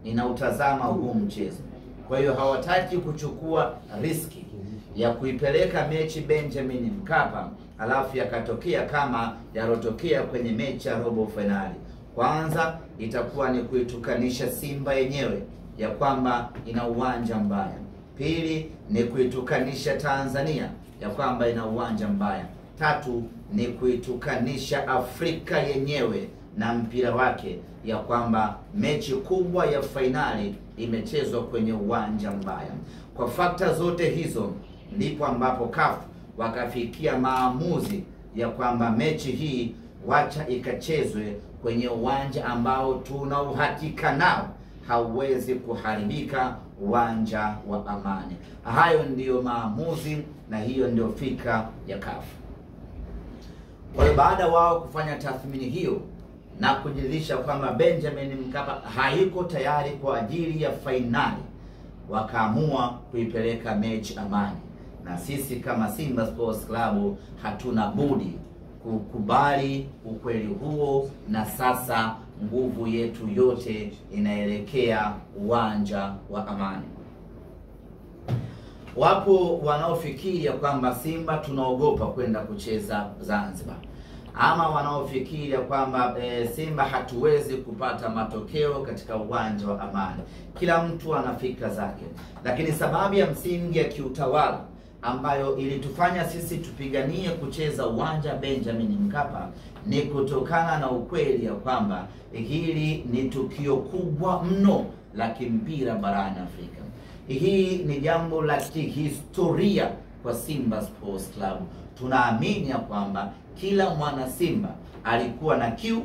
inautazama huu mchezo. Kwa hiyo hawataki kuchukua riski ya kuipeleka mechi Benjamin Mkapa alafu yakatokea kama yarotokea kwenye mechi ya robo finali. Kwanza itakuwa ni kuitukanisha Simba yenyewe ya kwamba ina uwanja mbaya. Pili ni kuitukanisha Tanzania ya kwamba ina uwanja mbaya. Tatu ni kuitukanisha Afrika yenyewe na mpira wake ya kwamba mechi kubwa ya fainali imechezwa kwenye uwanja mbaya. Kwa fakta zote hizo ndipo ambapo CAF wakafikia maamuzi ya kwamba mechi hii wacha ikachezwe kwenye uwanja ambao tuna uhakika nao hauwezi kuharibika, uwanja wa Amani. Hayo ndiyo maamuzi na hiyo ndio fikra ya CAF. Kwa hiyo baada wao kufanya tathmini hiyo na kujiridhisha kwamba Benjamin Mkapa haiko tayari kwa ajili ya fainali, wakaamua kuipeleka mechi Amani. Na sisi kama Simba Sports Club hatuna budi kukubali ukweli huo, na sasa nguvu yetu yote inaelekea uwanja wa Amani. Wapo wanaofikiria kwamba Simba tunaogopa kwenda kucheza Zanzibar, ama wanaofikiria kwamba Simba hatuwezi kupata matokeo katika uwanja wa Amani. Kila mtu ana fikra zake, lakini sababu ya msingi ya kiutawala ambayo ilitufanya sisi tupiganie kucheza uwanja Benjamin Mkapa ni kutokana na ukweli ya kwamba hili ni tukio kubwa mno la kimpira barani Afrika. Hii ni jambo la kihistoria kwa Simba Sports Club. Tunaamini ya kwamba kila mwana Simba alikuwa na kiu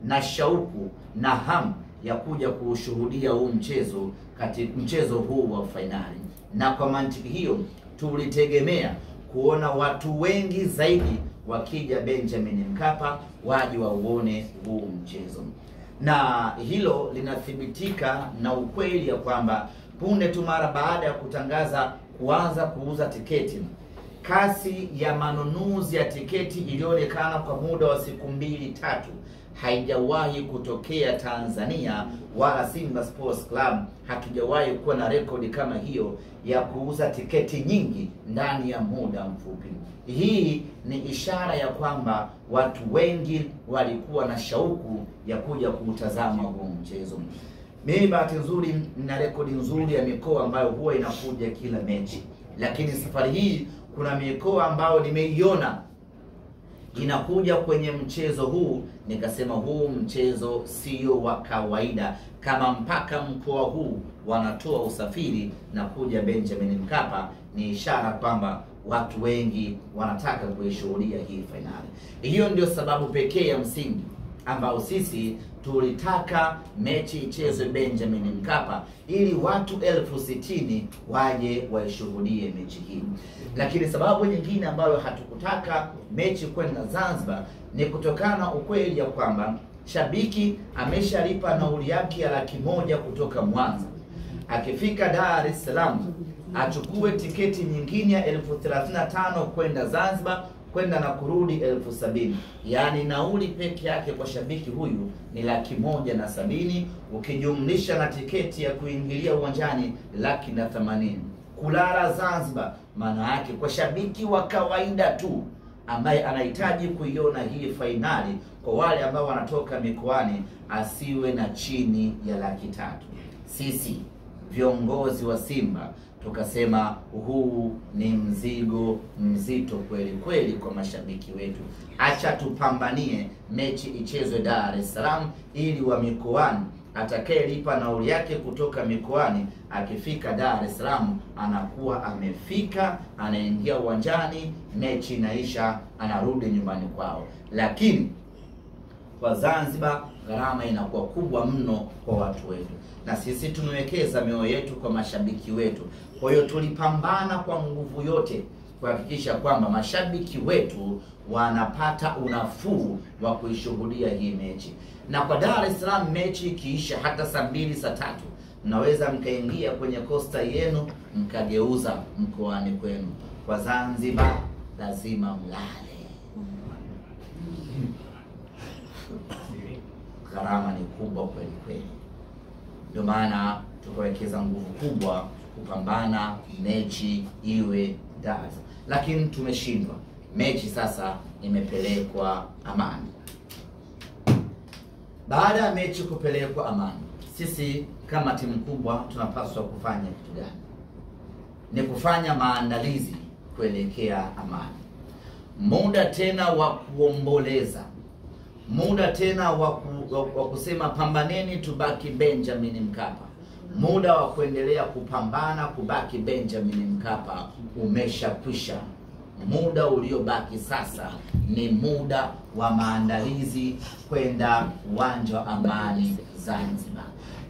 na shauku na hamu ya kuja kuushuhudia huu mchezo katika mchezo huu wa fainali, na kwa mantiki hiyo tulitegemea kuona watu wengi zaidi wakija Benjamin Mkapa waje wauone huu mchezo, na hilo linathibitika na ukweli ya kwamba punde tu mara baada ya kutangaza kuanza kuuza tiketi, kasi ya manunuzi ya tiketi ilionekana kwa muda wa siku 2-3 haijawahi kutokea Tanzania, wala Simba Sports Club hatujawahi kuwa na rekodi kama hiyo ya kuuza tiketi nyingi ndani ya muda mfupi. Hii ni ishara ya kwamba watu wengi walikuwa na shauku ya kuja kuutazama huu mchezo. Mimi bahati nzuri na rekodi nzuri ya mikoa ambayo huwa inakuja kila mechi, lakini safari hii kuna mikoa ambayo nimeiona inakuja kwenye mchezo huu, nikasema huu mchezo sio wa kawaida. Kama mpaka mkoa huu wanatoa usafiri na kuja Benjamin Mkapa, ni ishara kwamba watu wengi wanataka kuishuhudia hii fainali. Hiyo ndio sababu pekee ya msingi ambao sisi tulitaka mechi ichezwe Benjamin Mkapa ili watu 60,000 waje waishuhudie mechi hii. Lakini sababu nyingine ambayo hatukutaka mechi kwenda Zanzibar ni kutokana na ukweli ya kwamba shabiki ameshalipa nauli yake ya $100,000 kutoka Mwanza. Akifika Dar es Salaam achukue tiketi nyingine ya $35,000 kwenda Zanzibar, kwenda na kurudi $70,000. Yaani nauli peke yake kwa shabiki huyu ni $170,000, ukijumlisha na tiketi ya kuingilia uwanjani $180,000. Kulala Zanzibar maana yake kwa shabiki wa kawaida tu ambaye anahitaji kuiona hii fainali, kwa wale ambao wanatoka mikoani, asiwe na chini ya $300,000. Sisi viongozi wa Simba tukasema huu ni mzigo mzito kweli kweli kwa mashabiki wetu. Acha tupambanie mechi ichezwe Dar es Salaam, ili wa mikoani atakayelipa nauli yake kutoka mikoani akifika Dar es Salaam anakuwa amefika, anaingia uwanjani, mechi inaisha, anarudi nyumbani kwao. Lakini kwa Zanzibar gharama inakuwa kubwa mno kwa watu wetu, na sisi tumewekeza mioyo yetu kwa mashabiki wetu. Kwa hiyo tulipambana kwa nguvu yote kuhakikisha kwamba mashabiki wetu wanapata unafuu wa kuishuhudia hii mechi. Na kwa Dar es Salaam mechi ikiisha hata saa 2 saa 3 mnaweza mkaingia kwenye kosta yenu mkageuza mkoani kwenu. Kwa Zanzibar lazima mlale. Gharama ni kubwa kweli kweli. Ndio maana tukawekeza nguvu kubwa kupambana mechi iwe Dar es Salaam, lakini tumeshindwa. Mechi sasa imepelekwa Amani. Baada ya mechi kupelekwa Amani, sisi kama timu kubwa tunapaswa kufanya kitu gani? Ni kufanya maandalizi kuelekea Amani. Muda tena wa kuomboleza, muda tena wa kusema pambaneni tubaki Benjamin Mkapa, muda wa kuendelea kupambana kubaki Benjamin Mkapa umeshakwisha. Muda uliobaki sasa ni muda wa maandalizi kwenda uwanja wa Amani Zanzibar.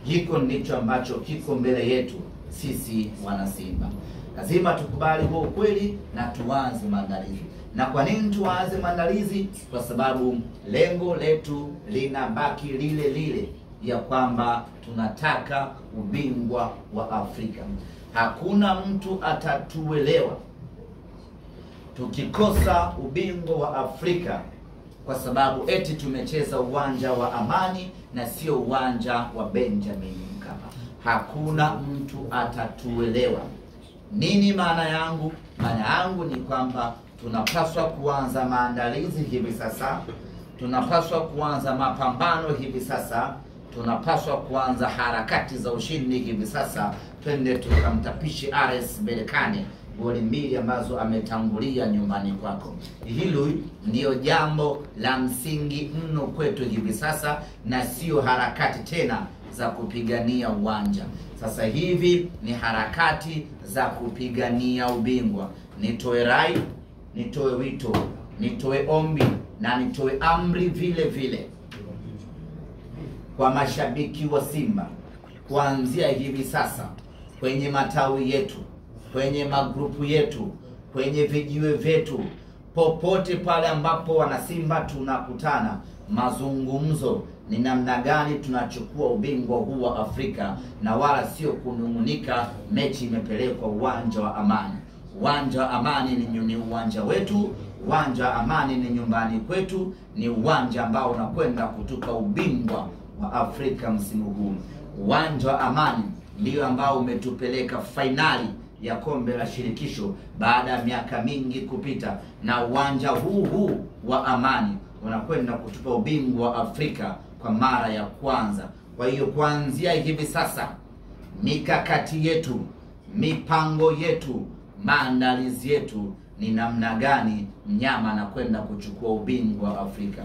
Hiko ndicho ambacho kiko mbele yetu sisi wana Simba. Lazima tukubali huo ukweli na tuanze maandalizi. Na kwa nini tuanze maandalizi? Kwa sababu lengo letu linabaki lile lile, ya kwamba tunataka ubingwa wa Afrika. Hakuna mtu atatuelewa tukikosa ubingwa wa Afrika kwa sababu eti tumecheza uwanja wa Amani na sio uwanja wa Benjamin Mkapa. Hakuna mtu atatuelewa. Nini maana yangu? Maana yangu ni kwamba tunapaswa kuanza maandalizi hivi sasa. Tunapaswa kuanza mapambano hivi sasa. Tunapaswa kuanza harakati za ushindi hivi sasa. Twende tukamtapishe RS Berkane goli 2 ambazo ametangulia nyumbani kwako. Hilo ndio jambo la msingi mno kwetu hivi sasa, na sio harakati tena za kupigania uwanja. Sasa hivi ni harakati za kupigania ubingwa. Nitoe rai, nitoe wito, nitoe ombi na nitoe amri vile vile kwa mashabiki wa Simba, kuanzia hivi sasa kwenye matawi yetu, kwenye magrupu yetu, kwenye vijiwe vyetu, popote pale ambapo wana Simba tunakutana, mazungumzo ni namna gani tunachukua ubingwa huu wa Afrika, na wala sio kunung'unika mechi imepelekwa uwanja wa Amani. Uwanja wa Amani ni uwanja wetu, uwanja wa Amani ni nyumbani kwetu, ni uwanja ambao unakwenda kutupa ubingwa wa Afrika msimu huu. Uwanja wa Amani ndio ambao umetupeleka fainali ya kombe la shirikisho baada ya miaka mingi kupita, na uwanja huu wa Amani unakwenda kutupa ubingwa wa Afrika kwa mara ya kwanza. Kwa hiyo kuanzia hivi sasa, mikakati yetu, mipango yetu, maandalizi yetu ni namna gani mnyama anakwenda kuchukua ubingwa wa Afrika.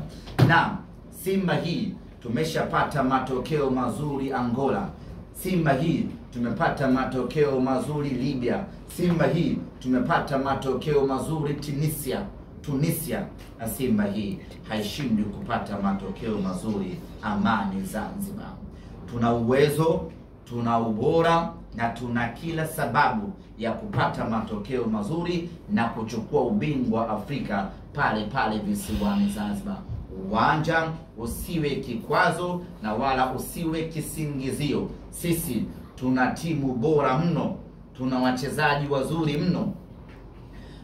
Na Simba hii tumeshapata matokeo mazuri Angola. Simba hii tumepata matokeo mazuri Libya. Simba hii tumepata matokeo mazuri Tunisia. Na Simba hii haishindi kupata matokeo mazuri Amani Zanzibar. Tuna uwezo, tuna ubora na tuna kila sababu ya kupata matokeo mazuri na kuchukua ubingwa wa Afrika pale pale visiwani Zanzibar. Uwanja usiwe kikwazo na wala usiwe kisingizio. Sisi tuna timu bora mno, tuna wachezaji wazuri mno,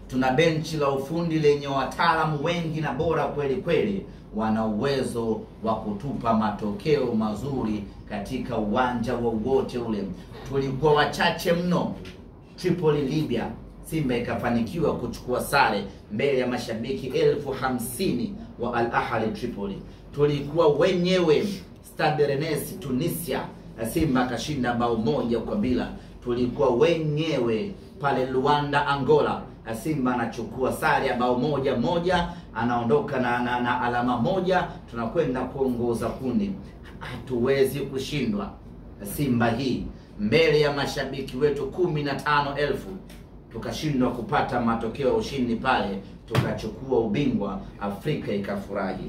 tuna benchi la ufundi lenye wataalamu wengi na bora kweli kweli. Wana uwezo wa kutupa matokeo mazuri katika uwanja wowote ule. Tulikuwa wachache mno Tripoli Libya, Simba ikafanikiwa kuchukua sare mbele ya mashabiki 50,000 wa Al Ahly Tripoli. Tulikuwa wenyewe Stade Rennes Tunisia, Simba akashinda bao 1-0. Tulikuwa wenyewe pale Luanda Angola, Simba anachukua sare ya bao 1-1, anaondoka na alama 1, tunakwenda kuongoza kundi. Hatuwezi kushindwa Simba hii mbele ya mashabiki wetu 15,000. Tukashindwa kupata matokeo ya ushindi pale, tukachukua ubingwa, Afrika ikafurahi.